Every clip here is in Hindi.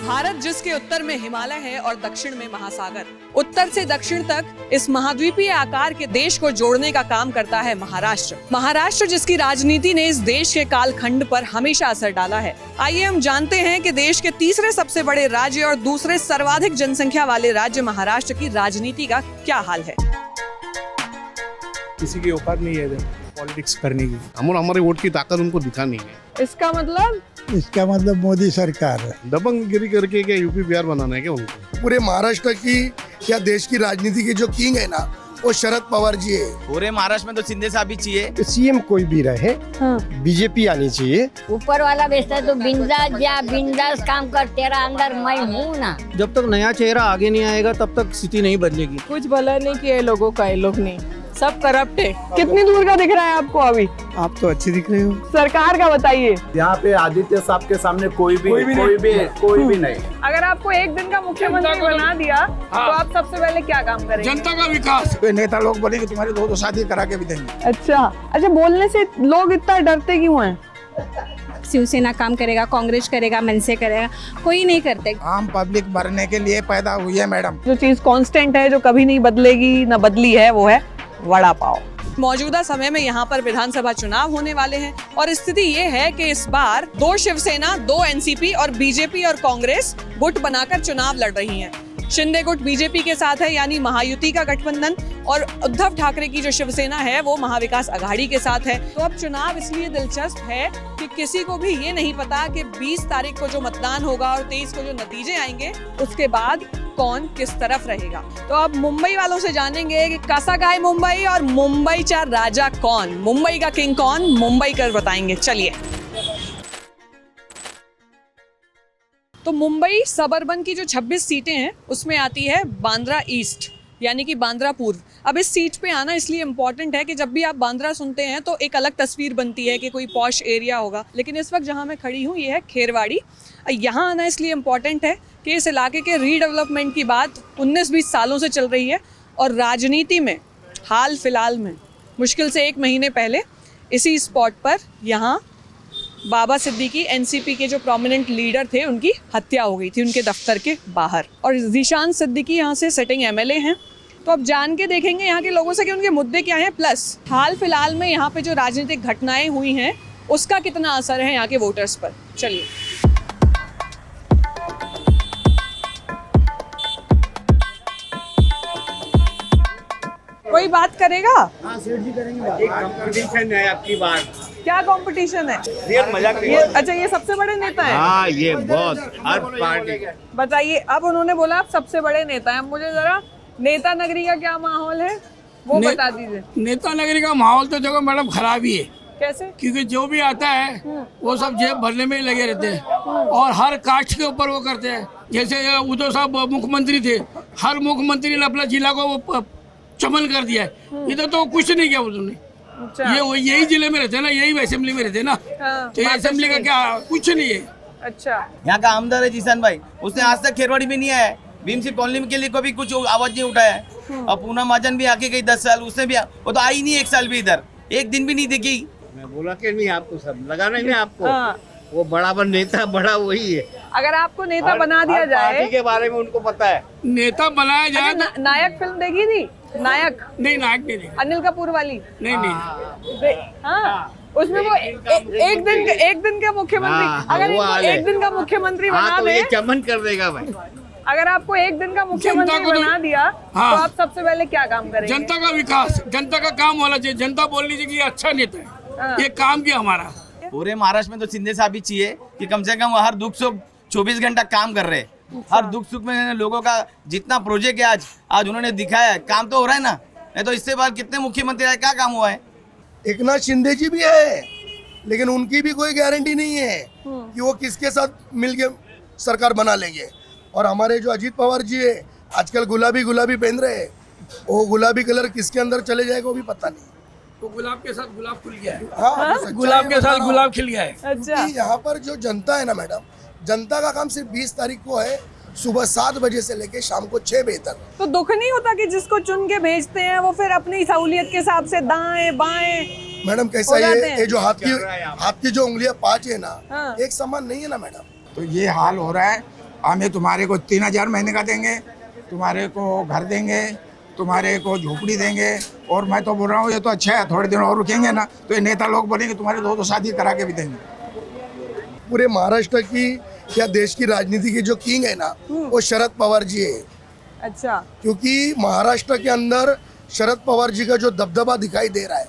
भारत जिसके उत्तर में हिमालय है और दक्षिण में महासागर, उत्तर से दक्षिण तक इस महाद्वीपीय आकार के देश को जोड़ने का काम करता है महाराष्ट्र। महाराष्ट्र जिसकी राजनीति ने इस देश के कालखंड पर हमेशा असर डाला है। आइए हम जानते हैं कि देश के तीसरे सबसे बड़े राज्य और दूसरे सर्वाधिक जनसंख्या वाले राज्य महाराष्ट्र की राजनीति का क्या हाल है। किसी की औकात नहीं है पॉलिटिक्स करने की, हमारे वोट की ताकत उनको दिखा नहीं है। इसका मतलब मोदी सरकार है। दबंगगिरी करके क्या यूपी बिहार बनाना है क्या उनको? पूरे महाराष्ट्र की या देश की राजनीति के जो किंग है ना, वो शरद पवार जी है। पूरे महाराष्ट्र में तो शिंदे साहब ही चाहिए। सीएम कोई भी रहे, बीजेपी आनी चाहिए। ऊपर वाला बेचता है तो बिंदास जा, बिंदास काम कर, तेरा अंदर मैं हूँ ना। जब तक नया चेहरा आगे नहीं आएगा तब तक स्थिति नहीं बदलेगी। कुछ भला नहीं किया है लोगों का, ये लोग ने सब करप्ट है। कितनी दूर का दिख रहा है आपको अभी? आप तो अच्छी दिख रहे हो। सरकार का बताइए। यहाँ पे आदित्य साहब के सामने कोई भी नहीं। अगर आपको एक दिन का मुख्यमंत्री बना दिया तो आप सबसे पहले क्या काम करेंगे? जनता का विकास। नेता लोग बोलेंगे तुम्हारी दो शादी करा के भी देंगे। अच्छा, बोलने से लोग इतना डरते क्यों हैं? शिवसेना काम करेगा, कांग्रेस करेगा, मनसे करेगा, कोई नहीं करते। आम पब्लिक भरने के लिए पैदा हुई है मैडम। जो चीज कांस्टेंट है, जो कभी नहीं बदलेगी, न बदली है, वो है वड़ा पाव। मौजूदा समय में यहाँ पर विधानसभा चुनाव होने वाले हैं और स्थिति ये है कि इस बार 2 शिवसेना, 2 एनसीपी और बीजेपी और कांग्रेस गुट बनाकर चुनाव लड़ रही हैं। शिंदे गुट बीजेपी के साथ है, यानी महायुति का गठबंधन, और उद्धव ठाकरे की जो शिवसेना है वो महाविकास आघाड़ी के साथ है। तो अब चुनाव इसलिए दिलचस्प है कि किसी को भी ये नहीं पता कि 20 तारीख को जो मतदान होगा और 23 को जो नतीजे आएंगे उसके बाद कौन किस तरफ रहेगा। तो अब मुंबई वालों से जानेंगे कि कैसा गाय मुंबई और मुंबई चा राजा कौन, मुंबई का किंग कौन, मुंबई कर बताएंगे। चलिए, तो मुंबई सबअर्बन की जो 26 सीटें हैं उसमें आती है बांद्रा ईस्ट, यानी कि बांद्रा पूर्व। अब इस सीट पे आना इसलिए इम्पोर्टेंट है कि जब भी आप बांद्रा सुनते हैं तो एक अलग तस्वीर बनती है कि कोई पॉश एरिया होगा, लेकिन इस वक्त जहाँ मैं खड़ी हूँ ये है खेरवाड़ी। यहाँ आना इसलिए इम्पोर्टेंट है कि इस इलाके के रीडेवलपमेंट की बात 19-20 सालों से चल रही है और राजनीति में हाल फिलहाल में मुश्किल से 1 महीने पहले इसी स्पॉट पर यहाँ बाबा सिद्दीकी, एनसीपी के जो प्रोमिनेंट लीडर थे, उनकी हत्या हो गई थी उनके दफ्तर के बाहर। और ज़ीशान सिद्दीकी यहाँ से सिटिंग एमएलए हैं। तो अब जान के देखेंगे यहाँ के लोगों से कि उनके मुद्दे क्या हैं, प्लस हाल फिलहाल में यहाँ पे जो राजनीतिक घटनाएं हुई हैं उसका कितना असर है यहाँ के वोटर्स पर। चलिए, कोई बात करेगा? हाँ सेठ जी करेंगे। एक कंपटीशन है आपकी बात। क्या कंपटीशन है? रियल मजाक नहीं। अच्छा, ये सबसे बड़े नेता हैं? हाँ, ये बहुत हर पार्टी। बताइए, अब उन्होंने बोला आप सबसे बड़े नेता हैं, मुझे जरा नेता नगरी का क्या माहौल है वो बता दीजिए। नेता नगरी का माहौल तो देखो मैडम खराब ही है। कैसे? क्योंकि जो भी आता है वो सब जेब भरने में ही लगे रहते हैं और हर कास्ट के ऊपर वो करते हैं। जैसे उद्धव साहब मुख्यमंत्री थे, हर मुख्यमंत्री ने अपना जिला को वो चमन कर दिया है। इधर तो कुछ नहीं किया उन्होंने। अच्छा। ये यही जिले में रहते हैं ना, यही असेंबली में रहते हैं ना। तो ये असेंबली का क्या कुछ नहीं है। अच्छा, यहाँ का आमदार है जीसान भाई, उसने आज तक खेरवाड़ी में नहीं आया है। भीमसी कॉलोनी के लिए कभी कुछ आवाज नहीं उठाया है। और पूना महाजन भी आके गई 10 साल, उसने भी वो तो आई नहीं 1 साल भी इधर, एक दिन भी नहीं दिखी। मैं बोला कि नहीं, आपको सब लगा नहीं आपको। वो बड़ा नेता बड़ा वही है। अगर आपको नेता बना दिया जाए, पार्टी के बारे में उनको पता है। नेता बनाया जाए। नायक फिल्म देखी थी? नायक नहीं, नायक नहीं देखा। अनिल कपूर वाली? नहीं। हाँ, उसमें वो एक दिन का मुख्यमंत्री, अगर इनको एक दिन का मुख्यमंत्री बना दे, चमन कर देगा भाई। अगर आपको एक दिन का मुख्यमंत्री बना दिया तो आप सबसे पहले क्या काम करेंगे? जनता का विकास, जनता का काम होना चाहिए। जनता बोलनी चाहिए कि अच्छा नेता है, ये काम किया हमारा। पूरे महाराष्ट्र में तो शिंदे साहब ही चाहिए कि कम से कम हर दुख सुख 24 घंटा काम कर रहे हैं। हर दुख सुख में लोगों का जितना प्रोजेक्ट है आज उन्होंने दिखाया है, काम तो हो रहा है ना। नहीं तो इससे बाद कितने मुख्यमंत्री आए, क्या काम हुआ है? एकनाथ शिंदे जी भी है, लेकिन उनकी भी कोई गारंटी नहीं है कि वो किसके साथ मिलके सरकार बना लेंगे। और हमारे जो अजीत पवार जी है, आजकल गुलाबी पहन रहे हैं, वो गुलाबी कलर किसके अंदर चले जाएगा वो भी पता नहीं। तो गुलाब के साथ गुलाब खिल गया है। हाँ, गुलाब के साथ गुलाब खिल गया है। अच्छा, यहाँ पर जो जनता है ना मैडम, जनता का काम सिर्फ 20 तारीख को है, सुबह 7 बजे से लेके शाम को 6 बजे तक। तो दुख नहीं होता कि जिसको चुन के भेजते हैं वो फिर अपनी सहूलियत के हिसाब से दाएं बाएं? मैडम कैसा ये जो हाथ की जो उंगलियां 5 है ना, एक समान नहीं है ना मैडम। तो ये हाल हो रहा है हमें तुम्हारे को 3,000 महीने का देंगे, तुम्हारे को घर देंगे, तुम्हारे को झोपड़ी देंगे। और मैं तो बोल रहा हूँ ये तो अच्छा है, थोड़े दिन और रुकेंगे ना तो ये नेता लोग बोलेंगे तुम्हारे दो शादी करा के भी देंगे। पूरे महाराष्ट्र की या देश की राजनीति के जो किंग है ना वो शरद पवार जी है। अच्छा, क्योंकि महाराष्ट्र के अंदर शरद पवार जी का जो दबदबा दिखाई दे रहा है,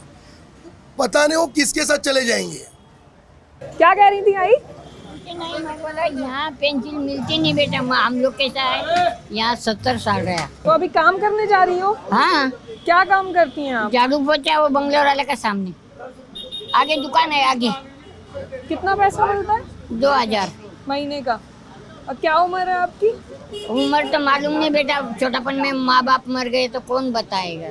पता नहीं वो किसके साथ चले जाएंगे। क्या कह रही थी आई? नहीं, मैं बोला यहाँ पेंसिल मिलती नहीं बेटा, हम लोग कैसा है यहाँ 70 साल रहा। तो अभी काम करने जा रही हो? हाँ, क्या काम करती हैं आप? झाड़ू पोछा वो बंगलोर वाले का सामने, आगे दुकान है आगे। कितना पैसा मिलता है? 2,000 महीने का। और क्या उम्र है आपकी? उम्र तो मालूम नहीं बेटा, छोटापन में माँ बाप मर गए तो कौन बताएगा।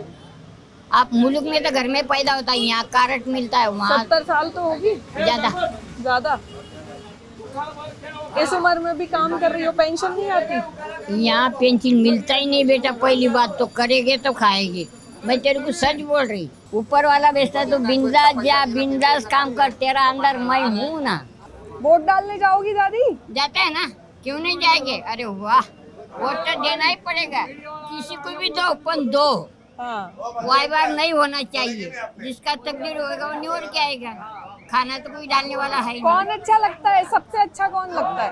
आप मुल्क में तो घर में पैदा होता है, यहाँ कारट मिलता है, वहाँ 70 साल तो होगी ज्यादा। ज्यादा। इस उम्र में भी काम कर रही हो, पेंशन नहीं आती? यहाँ पेंशन मिलता ही नहीं बेटा। पहली बात तो करेंगे तो खाएंगे। मैं तेरे को सच बोल रही, ऊपर वाला बेचता है तो बिंदास जा, बिंदास काम कर, तेरा अंदर मैं हूँ ना। वोट डालने जाओगी दादी? जाते हैं ना, क्यों नहीं जाएंगे? अरे वाह, वोट तो देना ही पड़ेगा, किसी को भी दो पर दो। हाँ। वार नहीं होना चाहिए, जिसका तकदीर होगा वो निवर के आएगा। खाना तो कोई डालने वाला है ही कौन नहीं। अच्छा लगता है? सबसे अच्छा कौन लगता है?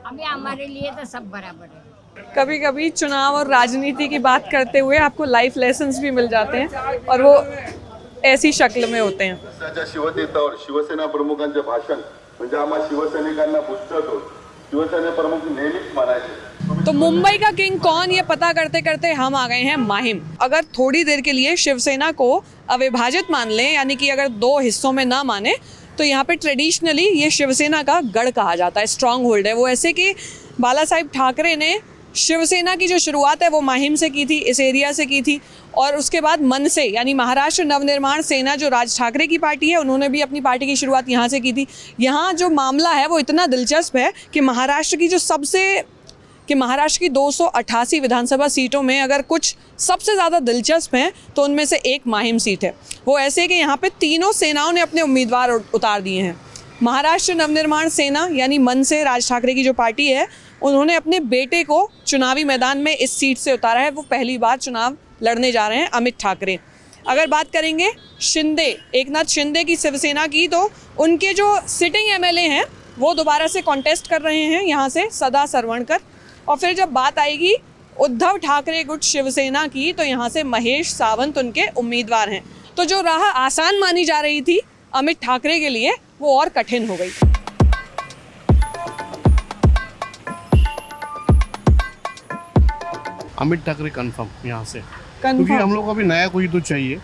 अभी हमारे लिए तो सब बराबर है। कभी कभी चुनाव और राजनीति की बात करते हुए आपको लाइफ लेसन्स भी मिल जाते हैं और वो ऐसी शक्ल में होते हैं। पक्षाच्या शिवतेतावर शिवसेना प्रमुखांचे भाषण म्हणजे आम्हा शिवसैनिकांना पुस्तक होत. शिवसेना प्रमुख नेहमीच म्हणायचे तो मुंबई का किंग कौन, ये पता करते करते हम आ गए हैं माहिम। अगर थोड़ी देर के लिए शिवसेना को अविभाजित मान लें, यानी कि अगर दो हिस्सों में ना माने, तो यहाँ पे ट्रेडिशनली ये शिवसेना का गढ़ कहा जाता है, स्ट्रॉन्ग होल्ड है वो। ऐसे कि बाला साहेब ठाकरे ने शिवसेना की जो शुरुआत है वो माहिम से की थी, इस एरिया से की थी। और उसके बाद मनसे यानी महाराष्ट्र नवनिर्माण सेना, जो राज ठाकरे की पार्टी है, उन्होंने भी अपनी पार्टी की शुरुआत यहाँ से की थी। यहाँ जो मामला है वो इतना दिलचस्प है कि महाराष्ट्र की 288 विधानसभा सीटों में अगर कुछ सबसे ज़्यादा दिलचस्प हैं तो उनमें से एक माहिम सीट है। वो ऐसे कि यहाँ पे तीनों सेनाओं ने अपने उम्मीदवार उतार दिए हैं। महाराष्ट्र नवनिर्माण सेना यानी मनसे, राज ठाकरे की जो पार्टी है, उन्होंने अपने बेटे को चुनावी मैदान में इस सीट से उतारा है। वो पहली बार चुनाव लड़ने जा रहे हैं, अमित ठाकरे। अगर बात करेंगे शिंदे, एकनाथ शिंदे की शिवसेना की, तो उनके जो सिटिंग एमएलए हैं वो दोबारा से कॉन्टेस्ट कर रहे हैं यहाँ से, सदा सरवणकर। और फिर जब बात आएगी उद्धव ठाकरे गुट शिवसेना की, तो यहाँ से महेश सावंत उनके उम्मीदवार हैं। तो जो राह आसान मानी जा रही थी अमित ठाकरे के लिए, वो और कठिन हो गई। अमित ठाकरे कंफर्म यहाँ से, क्योंकि हम लोग को अभी नया कोई तो चाहिए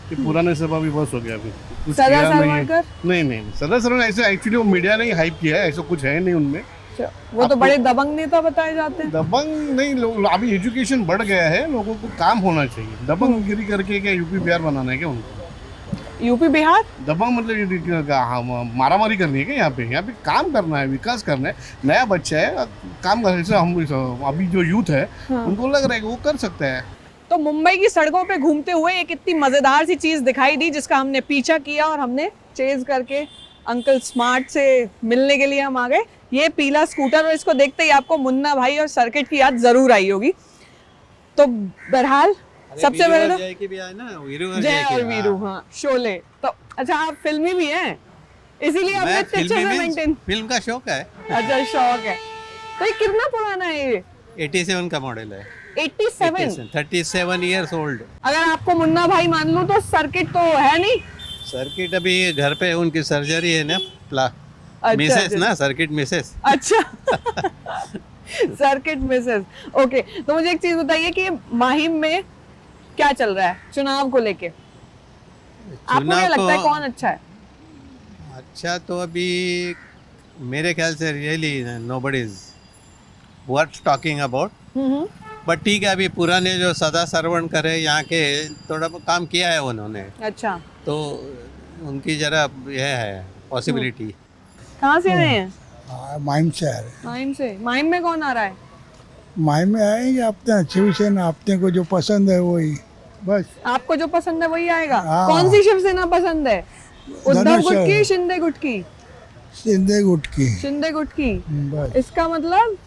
कि पुराने सब अभी बस हो गया। अभी कुछ सदा किया सरवणकर? नहीं, सदा सरवणकर ऐसे एक्चुअली वो मीडिया ने हाइप किया है, ऐसा कुछ है नहीं उनमें। वो तो बड़े दबंग नेता बताए जाते हैं। दबंग नहीं, अभी एजुकेशन बढ़ गया है, लोगों को काम होना चाहिए। दबंगगिरी करके क्या यूपी बिहार बनाना है क्या उनको? यूपी बिहार दबंग मतलब मारामारी करनी है क्या? यहाँ पे काम करना है, विकास करना है। नया बच्चा है, काम करने से हम अभी जो यूथ है उनको लग रहा है कि वो कर सकता है। तो मुंबई की सड़कों पे घूमते हुए एक इतनी मज़ेदार सी चीज़ दिखाई दी, जिसका हमने पीछा किया और हमने चेज करके अंकल स्मार्ट से मिलने के लिए हम आ गए। ये पीला स्कूटर, और इसको देखते ही आपको मुन्ना भाई और सर्किट की याद ज़रूर आई होगी। तो बहरहाल सबसे पहले तो जय और वीरू, हाँ, शोले। तो अच्छा, आप फिल्मी भी हैं, इसीलिए आपने पिक्चर में मेंटेन, फिल्म का शौक है। अच्छा शौक है। तो ये कितना पुराना है? ये 87 का मॉडल है। 87? 37 इयर्स ओल्ड। अगर आपको मुन्ना भाई मान लूं तो सर्किट तो है नहीं। सर्किट अभी घर पे उनकी सर्जरी है ना, मिसेस ना, सर्किट मिसेस। अच्छा सर्किट मिसेस, ओके। तो मुझे एक चीज बताइए कि माहिम में क्या चल रहा है चुनाव को लेके? आपको क्या लगता है कौन अच्छा है? अच्छा तो अभी मेरे ख्याल से really nobody is worth talking about. But ठीक है, अभी पुराने जो सदा सरवणकर है यहाँ के, थोड़ा काम किया है उन्होंने। अच्छा, तो उनकी जरा यह है पॉसिबिलिटी। कहाँ से आए हैं? माहिम से आ रहे हैं। माहिम से। माहिम में कौन आ रहा है? माहिम में आएंगे अपने शिवसेना, अपने को जो पसंद है वही, बस। आपको जो पसंद है वही आएगा? हाँ। कौन सी शिवसेना पसंद है? उद्धव गुट की, शिंदे गुट की? शिंदे गुट की। शिंदे गुट की। बस। इसका मतलब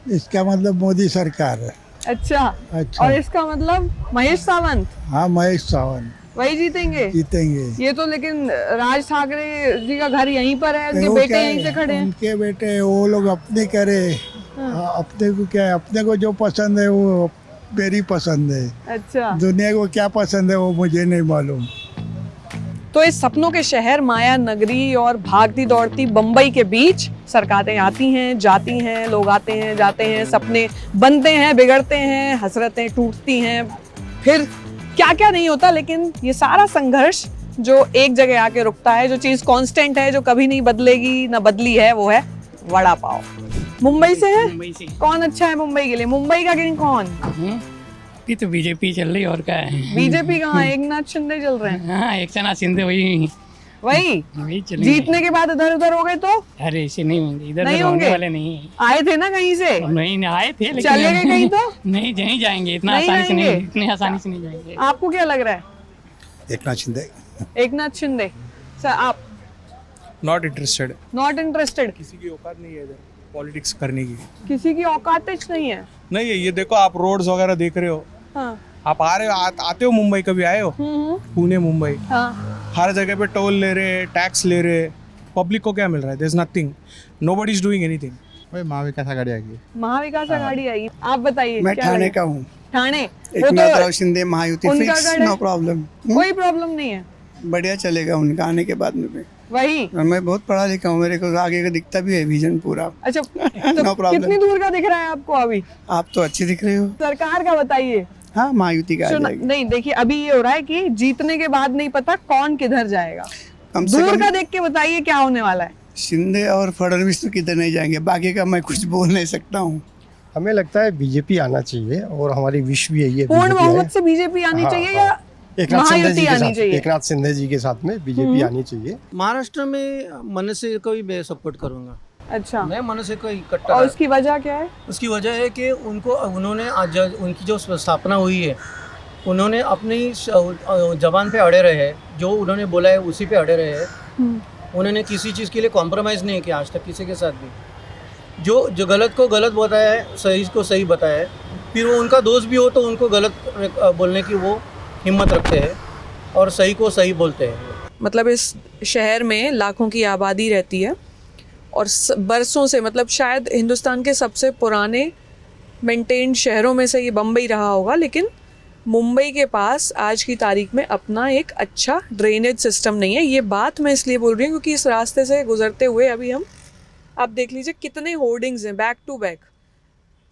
इसका मतलब मोदी सरकार है। अच्छा, अच्छा। और इसका मतलब महेश सावंत, हाँ महेश सावंत वही जीतेंगे। जीतेंगे। ये तो लेकिन राज ठाकरे जी का घर यहीं पर है, उनके वो बेटे क्या है, यहीं से खड़े हैं। उनके बेटे वो लोग अपने करे। अपने को क्या है, अपने को जो पसंद है वो मेरी पसंद है। अच्छा, दुनिया को क्या पसंद है वो मुझे नहीं मालूम। तो इस सपनों के शहर माया नगरी और भागती दौड़ती बम्बई के बीच सरकारें आती हैं जाती हैं, लोग आते हैं जाते हैं, सपने बनते हैं बिगड़ते हैं, हसरतें टूटती हैं, फिर क्या क्या नहीं होता। लेकिन ये सारा संघर्ष जो एक जगह आके रुकता है, जो चीज़ कांस्टेंट है, जो कभी नहीं बदलेगी ना बदली है, वो है वड़ा पाव। मुंबई से है? मुंबई से। कौन अच्छा है मुंबई के लिए? मुंबई का किंग कौन? ये तो बीजेपी चल रही और क्या है। बीजेपी कहाँ? एक नाथ शिंदे चल रहे हैं। हाँ, एक नाथ शिंदे वही चलेंगे। जीतने के बाद इधर उधर हो गए तो? अरे ऐसे नहीं होंगे, इधर नहीं होंगे वाले नहीं। आए थे ना कहीं से? नहीं आए थे लेकिन चले गए कहीं तो? नहीं जाएंगे, इतना आसानी से नहीं, इतनी आसानी से नहीं जाएंगे। आपको क्या लग रहा है? एक नाथ शिंदे। एक नाथ शिंदे। सर आप? Not interested. Not interested. किसी की औकात नहीं है इधर पॉलिटिक्स करने की। किसी की औकात नहीं है। नहीं है, ये देखो आप रोड्स वगैरह देख रहे हो। हाँ। आप आ रहे हो, आते हो मुंबई, कभी आए हो? पुणे मुंबई। हाँ। हर जगह पे टोल ले रहे, टैक्स ले रहे, पब्लिक को क्या मिल रहा है? There is nothing, nobody is doing anything. भाई महाविकास आघाड़ी आएगी। महाविकास आघाड़ी आएगी। आप बताइए। मैं ठाणे का हूँ। Thane? Eknathrao Shinde Mahayuti fix, no problem. कोई प्रॉब्लम नहीं है। बढ़िया चलेगा उनका आने के बाद में। वही। मैं बहुत पढ़ा लिखा हूँ, मेरे को आगे का दिखता भी है विजन पूरा। अच्छा, तो नो प्रॉब्लम। कितनी दूर का दिख रहा है आपको अभी? आप तो अच्छी दिख रहे हो। सरकार का बताइए। हाँ, महायुति का आ जाएगी। नहीं, देखिए अभी ये हो रहा है कि जीतने के बाद नहीं पता कौन किधर जाएगा। कम से दूर कम का देख के बताइए क्या होने वाला है। शिंदे और फडणवीस तो किधर नहीं जाएंगे, बाकी का मैं कुछ बोल नहीं सकता हूँ। हमें लगता है बीजेपी आना चाहिए और हमारी विश भी यही है। पूर्ण बहुमत से बीजेपी आनी चाहिए या महायुति आनी चाहिए? एक नाथ शिंदे जी के साथ में बीजेपी आनी चाहिए। महाराष्ट्र में मनसे को ही मैं सपोर्ट करूंगा। अच्छा, मैं मनसे को इकट्ठा। और उसकी वजह क्या है? उसकी वजह है कि उन्होंने आज उनकी जो स्थापना हुई है, उन्होंने अपनी जबान पे अड़े रहे, जो उन्होंने बोला है उसी पे अड़े रहे। उन्होंने किसी चीज़ के लिए कॉम्प्रोमाइज़ नहीं किया आज तक किसी के साथ भी। जो गलत को गलत बताया है, सही को सही बताया है, फिर वो उनका दोस्त भी हो तो उनको गलत बोलने की वो हिम्मत रखते हैं और सही को सही बोलते हैं। मतलब इस शहर में लाखों की आबादी रहती है और बरसों से, मतलब शायद हिंदुस्तान के सबसे पुराने मेंटेन्ड शहरों में से ये बम्बई रहा होगा। लेकिन मुंबई के पास आज की तारीख में अपना एक अच्छा ड्रेनेज सिस्टम नहीं है। ये बात मैं इसलिए बोल रही हूँ क्योंकि इस रास्ते से गुजरते हुए अभी आप देख लीजिए कितने होर्डिंग्स हैं बैक टू बैक,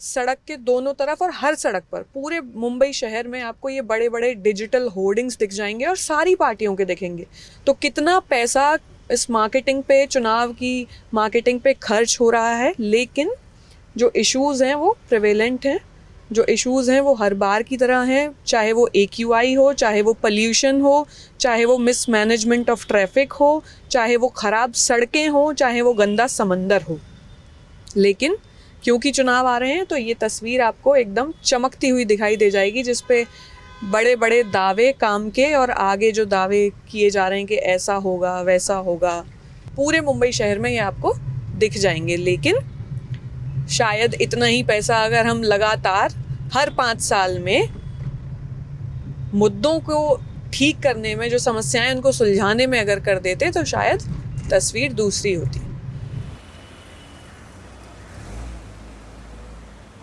सड़क के दोनों तरफ और हर सड़क पर। पूरे मुंबई शहर में आपको ये बड़े बड़े डिजिटल होर्डिंग्स दिख जाएंगे और सारी पार्टियों के दिखेंगे। तो कितना पैसा इस मार्केटिंग पे, चुनाव की मार्केटिंग पे खर्च हो रहा है। लेकिन जो इश्यूज़ हैं वो प्रिवेलेंट हैं, जो इश्यूज़ हैं वो हर बार की तरह हैं, चाहे वो AQI हो, चाहे वो पोल्यूशन हो, चाहे वो मिसमैनेजमेंट ऑफ ट्रैफिक हो, चाहे वो ख़राब सड़कें हो, चाहे वो गंदा समंदर हो। लेकिन क्योंकि चुनाव आ रहे हैं तो ये तस्वीर आपको एकदम चमकती हुई दिखाई दे जाएगी, जिस पे बड़े बड़े दावे काम के और आगे जो दावे किए जा रहे हैं कि ऐसा होगा वैसा होगा, पूरे मुंबई शहर में ये आपको दिख जाएंगे। लेकिन शायद इतना ही पैसा अगर हम लगातार हर 5 साल में मुद्दों को ठीक करने में, जो समस्याएं उनको सुलझाने में अगर कर देते तो शायद तस्वीर दूसरी होती।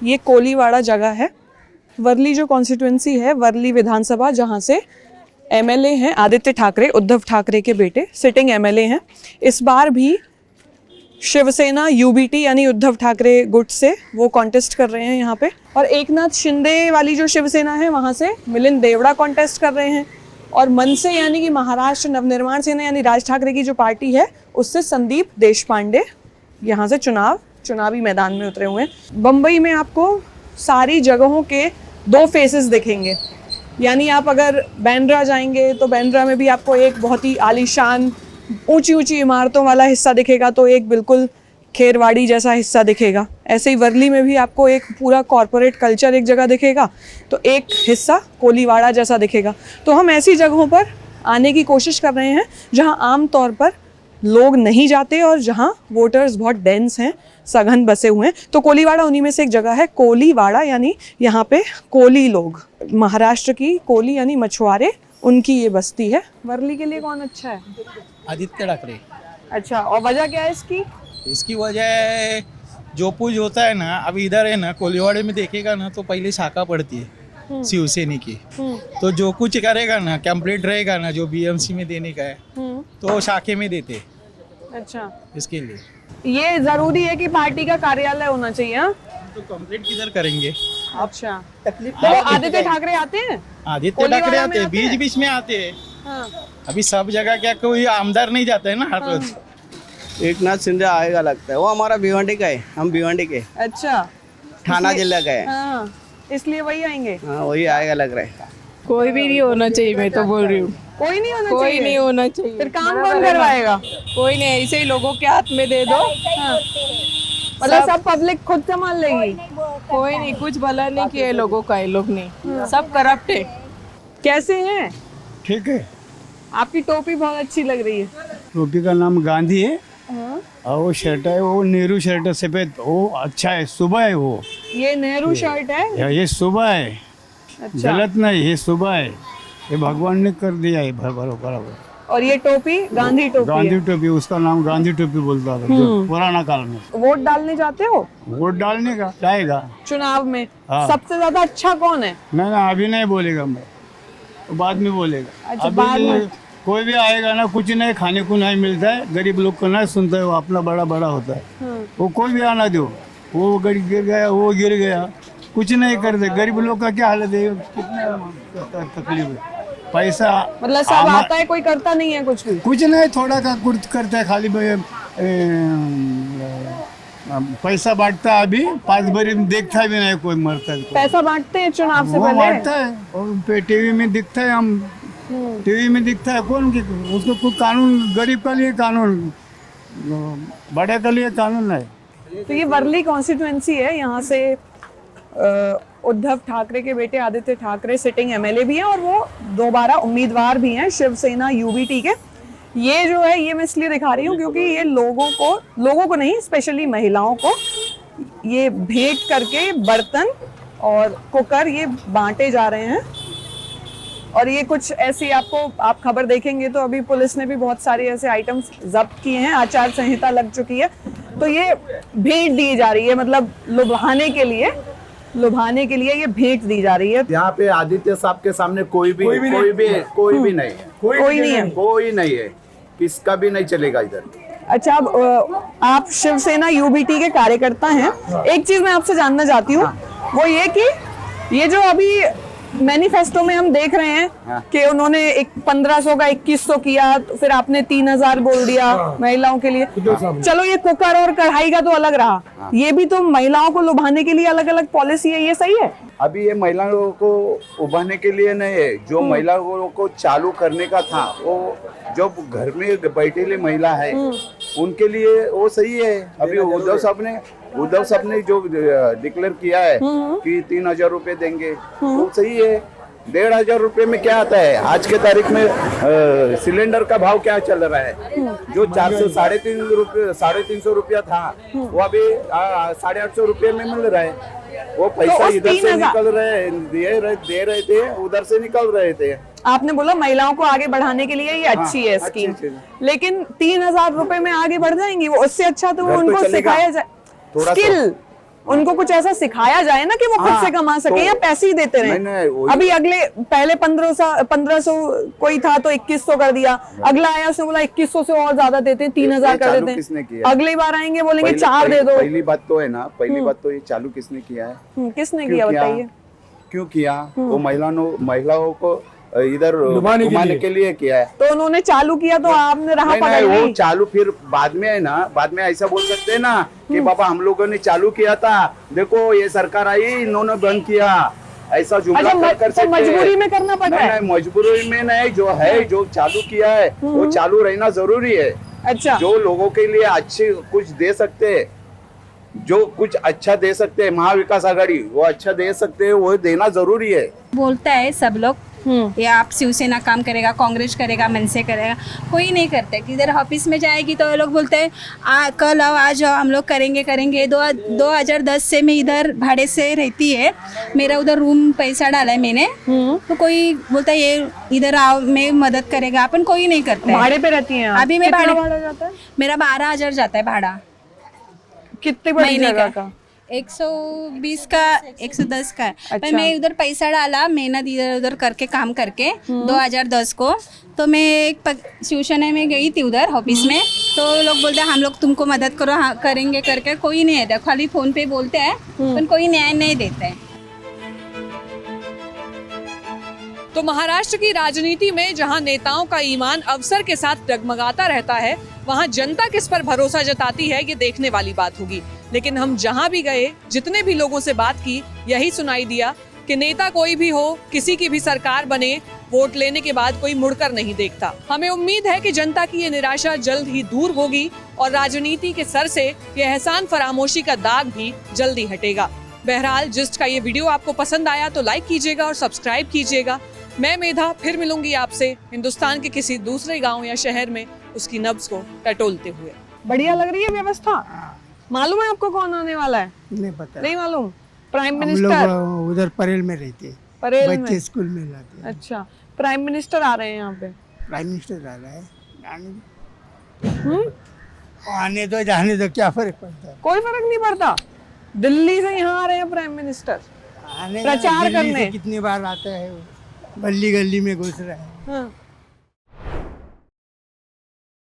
ये कोलीवाड़ा जगह है, वर्ली जो कॉन्स्टिट्यूंसी है, वर्ली विधानसभा, जहाँ से MLA हैं आदित्य ठाकरे, उद्धव ठाकरे के बेटे, सिटिंग MLA हैं। इस बार भी शिवसेना UBT यानी उद्धव ठाकरे गुट से वो कॉन्टेस्ट कर रहे हैं यहाँ पे। और एक नाथ शिंदे वाली जो शिवसेना है वहाँ से मिलिंद देवड़ा कॉन्टेस्ट कर रहे हैं। और मनसे यानी कि महाराष्ट्र नवनिर्माण सेना यानी राज ठाकरे की जो पार्टी है, उससे संदीप देशपांडे यहाँ से चुनावी मैदान में उतरे हुए हैं। बम्बई में आपको सारी जगहों के 2 फेसेस दिखेंगे। यानी आप अगर बांद्रा जाएंगे तो बांद्रा में भी आपको एक बहुत ही आलीशान ऊंची ऊंची इमारतों वाला हिस्सा दिखेगा, तो एक बिल्कुल खेरवाड़ी जैसा हिस्सा दिखेगा। ऐसे ही वर्ली में भी आपको एक पूरा कॉरपोरेट कल्चर एक जगह दिखेगा, तो एक हिस्सा कोलीवाड़ा जैसा दिखेगा। तो हम ऐसी जगहों पर आने की कोशिश कर रहे हैं जहां आम तौर पर लोग नहीं जाते और जहाँ वोटर्स बहुत डेंस हैं, सघन बसे हुए हैं। तो कोलीवाड़ा उन्हीं में से एक जगह है, कोलीवाड़ा, यानी यहाँ पे कोली लोग, महाराष्ट्र की कोली यानी मछुआरे, उनकी ये बस्ती है। वर्ली के लिए कौन अच्छा है? आदित्य ठाकरे। अच्छा, और वजह क्या है इसकी? इसकी वजह जो कुछ होता है ना, अभी इधर है ना कोलीवाड़े में देखेगा ना तो पहले शाखा पड़ती है शिवसेना की, तो जो कुछ करेगा ना कंप्लीट रहेगा ना, जो बीएमसी में देने का है तो शाखे में देते। अच्छा, इसके लिए ये जरूरी है कि पार्टी का कार्यालय होना चाहिए। हाँ, तो कंप्लीट किधर करेंगे? अच्छा, तो आदित्य ठाकरे आते हैं? आदित्य ठाकरे आते हैं, बीच बीच में आते हैं। हाँ। अभी सब जगह क्या कोई आमदार नहीं जाता है ना हर रोज। एकनाथ शिंदे आएगा लगता है, वो हमारा भिवंडी का है, हम भिवंडी के, अच्छा, थाना जिला का है। हाँ, इसलिए वही आएंगे। हाँ, वही आएगा लग रहा है। कोई भी नहीं होना चाहिए, मैं तो बोल रही हूँ। कोई नहीं होना कोई चाहिए? नहीं होना चाहिए। फिर काम कौन करवाएगा? कोई नहीं, ऐसे ही लोगों के हाथ में दे दो। हाँ। मतलब सब पब्लिक खुद संभाल लेगी? कोई नहीं, कुछ भला नहीं किया है लोगों का, ये लोग ने सब करप्ट है। कैसे हैं? ठीक है। आपकी टोपी बहुत अच्छी लग रही है। टोपी का नाम गांधी है हाँ। और वो शर्ट है वो नेहरू शर्ट है सफेद, वो अच्छा है, सुबह है वो। ये नेहरू शर्ट है? ये सुबह है। अच्छा। गलत नहीं, ये सुबह है, ये भगवान ने कर दिया है बराबर। और ये टोपी गांधी टोपी गांधी है। टोपी, उसका नाम गांधी टोपी बोलता था जो पुराना काल में। वोट डालने जाते हो? वोट डालने का जाएगा चुनाव में? हाँ। सबसे ज्यादा अच्छा कौन है? नहीं, अभी नहीं बोलेगा, मैं बाद में बोलेगा। अच्छा, बाद में? कोई भी आएगा ना, कुछ नहीं खाने को नहीं मिलता है, गरीब लोग को नहीं सुनता है, वो अपना बड़ा बड़ा होता है। वो कोई भी आना दो, वो गरीब गिर गया, वो गिर गया, कुछ नहीं करते। गरीब लोग का क्या हालत है, कितना तकलीफ है। पैसा मतलब सब आता है, कोई करता नहीं है कुछ भी? कुछ नहीं, थोड़ा का कुछ करता है, खाली पैसा बांटता है। अभी 5 बारी देखता भी नहीं कोई मरता है। पैसा बांटते हैं चुनाव से वो पहले? बांटता है और टीवी में दिखता है, हम टीवी में दिखता है। कौन की उसको कोई कानून, गरीब का लिए कानून, बड़े के लिए कानून है। तो ये वर्ली कॉन्स्टिट्यूएंसी है, यहाँ से उद्धव ठाकरे के बेटे आदित्य ठाकरे सिटिंग एमएलए भी हैं और वो दोबारा उम्मीदवार भी हैं शिवसेना यूबीटी के। ये जो है, ये मैं इसलिए दिखा रही हूँ क्योंकि ये लोगों को नहीं, स्पेशली महिलाओं को ये भेंट करके बर्तन और कुकर ये बांटे जा रहे हैं। और ये कुछ ऐसी आप खबर देखेंगे तो अभी पुलिस ने भी बहुत सारे ऐसे आइटम्स जब्त किए हैं, आचार संहिता लग चुकी है। तो ये भेंट दी जा रही है, मतलब लुभाने के लिए ये भेंट दी जा रही है। यहाँ पे आदित्य साहब के सामने कोई भी नहीं है, किसका भी नहीं चलेगा इधर। अच्छा, अब आप शिवसेना यूबीटी के कार्यकर्ता हैं, एक चीज मैं आपसे जानना चाहती हूँ, वो ये कि ये जो अभी मैनिफेस्टो में हम देख रहे हैं कि उन्होंने 1500 का 2100 किया, तो फिर आपने 3000 बोल दिया महिलाओं के लिए। चलो, ये कुकर और कढ़ाई का तो अलग रहा, ये भी तो महिलाओं को लुभाने के लिए अलग अलग पॉलिसी है, ये सही है? अभी ये महिलाओं को उभारने के लिए नहीं है, जो महिलाओं को चालू करने का था, वो जो घर में बैठेली महिला है उनके लिए वो सही है। अभी उद्धव साहब ने जो डिक्लेयर किया है कि 3000 रुपए देंगे, वो सही है। 1500 रुपए में क्या आता है आज के तारीख में? सिलेंडर का भाव क्या चल रहा है? जो 350 रुपया था वो अभी 850 रुपये में मिल रहा है। वो पैसा इधर से निकल रहे, दे रहे थे, उधर से निकल रहे थे। आपने बोला महिलाओं को आगे बढ़ाने के लिए ये अच्छी है स्कीम, लेकिन 3000 रुपए में आगे बढ़ जाएंगी वो? उससे अच्छा तो वो उनको सिखाया जाए स्किल, उनको कुछ ऐसा सिखाया जाए ना कि वो खुद से कमा सके, या पैसे ही देते रहे। अभी पहले 1500 कोई था तो 2100 कर दिया, अगला आया उसने बोला 2100 से और ज्यादा देते हैं, 3000 कर देते हैं, अगली बार आएंगे बोलेंगे 4 दे दो। पहली बात तो है ना, पहली बात तो ये चालू किसने किया है? किसने किया बताइए? क्यों किया? वो महिलाओं को इधर घुमाने के लिए किया है। तो उन्होंने चालू किया तो आपने रहा पकड़ नहीं, वो चालू फिर बाद में है ना, बाद में ऐसा बोल सकते हैं ना कि बाबा हम लोगों ने चालू किया था, देखो ये सरकार आई, इन्होंने बंद किया, ऐसा जुमला कर सकते हैं। मजबूरी में करना पड़ रहा है? नहीं, मजबूरी में नहीं, जो है जो चालू किया है वो चालू रहना जरूरी है। अच्छा, जो लोगों के लिए अच्छे कुछ दे सकते हैं, जो कुछ अच्छा दे सकते हैं, महाविकास आघाड़ी वो अच्छा दे सकते हैं, वो देना जरूरी है। बोलता है सब लोग ये आप शिवसेना काम करेगा, कांग्रेस करेगा, मनसे करेगा, कोई नहीं करता है। किधर ऑफिस में जाएगी तो ये लोग बोलते हैं कल आओ, आज आओ, हम लोग करेंगे। 2010 से मैं इधर भाड़े से रहती है, मेरा उधर रूम पैसा डाला है मैंने, तो कोई बोलता है ये इधर आओ, मैं मदद करेगा, अपन कोई नहीं करता है। भाड़े पे रहती हैं आप? अभी मैं कितना भाड़ा जाता है? मेरा 12,000 जाता है भाड़ा। कितने बड़ी महीने जगह का? का? 120 का, 110 का। अच्छा। पर मैं उधर पैसा डाला, मेहनत इधर उधर करके काम करके 2010 को, तो मैं एक शिवसेना में गई थी उधर ऑफिस में, तो लोग बोलते हैं हम लोग तुमको मदद करो, हाँ करेंगे करके, कोई नहीं देता, खाली फोन पे बोलते हैं पर कोई न्याय नहीं देता है। तो महाराष्ट्र की राजनीति में जहां नेताओं का ईमान अवसर के साथ डगमगाता रहता है, वहां जनता किस पर भरोसा जताती है, ये देखने वाली बात होगी। लेकिन हम जहां भी गए, जितने भी लोगों से बात की, यही सुनाई दिया कि नेता कोई भी हो, किसी की भी सरकार बने, वोट लेने के बाद कोई मुड़कर नहीं देखता। हमें उम्मीद है कि जनता की ये निराशा जल्द ही दूर होगी और राजनीति के सर से ये एहसान फरामोशी का दाग भी जल्दी हटेगा। बहरहाल जिस्ट का ये वीडियो आपको पसंद आया तो लाइक कीजिएगा और सब्सक्राइब कीजिएगा। मैं मेधा फिर मिलूंगी आपसे हिंदुस्तान के किसी दूसरे गांव या शहर में उसकी नब्ज को टटोलते हुए। बढ़िया लग रही है व्यवस्था। मालूम है आपको कौन आने वाला है? नहीं पता। नहीं मालूम? प्राइम हम मिनिस्टर लोग उधर परेल में रहते हैं, परेल में? बच्चे स्कूल में जाते हैं। अच्छा, प्राइम मिनिस्टर आ रहे हैं यहाँ पे। प्राइम मिनिस्टर आ रहा है, आने दो जाने दो, क्या फर्क पड़ता है? कोई फर्क नहीं पड़ता। दिल्ली से यहाँ आ रहे हैं प्राइम मिनिस्टर आने प्रचार दिल्ली से करने। कितनी बार आता है वो, गली गली में घुस रहा है। हाँ।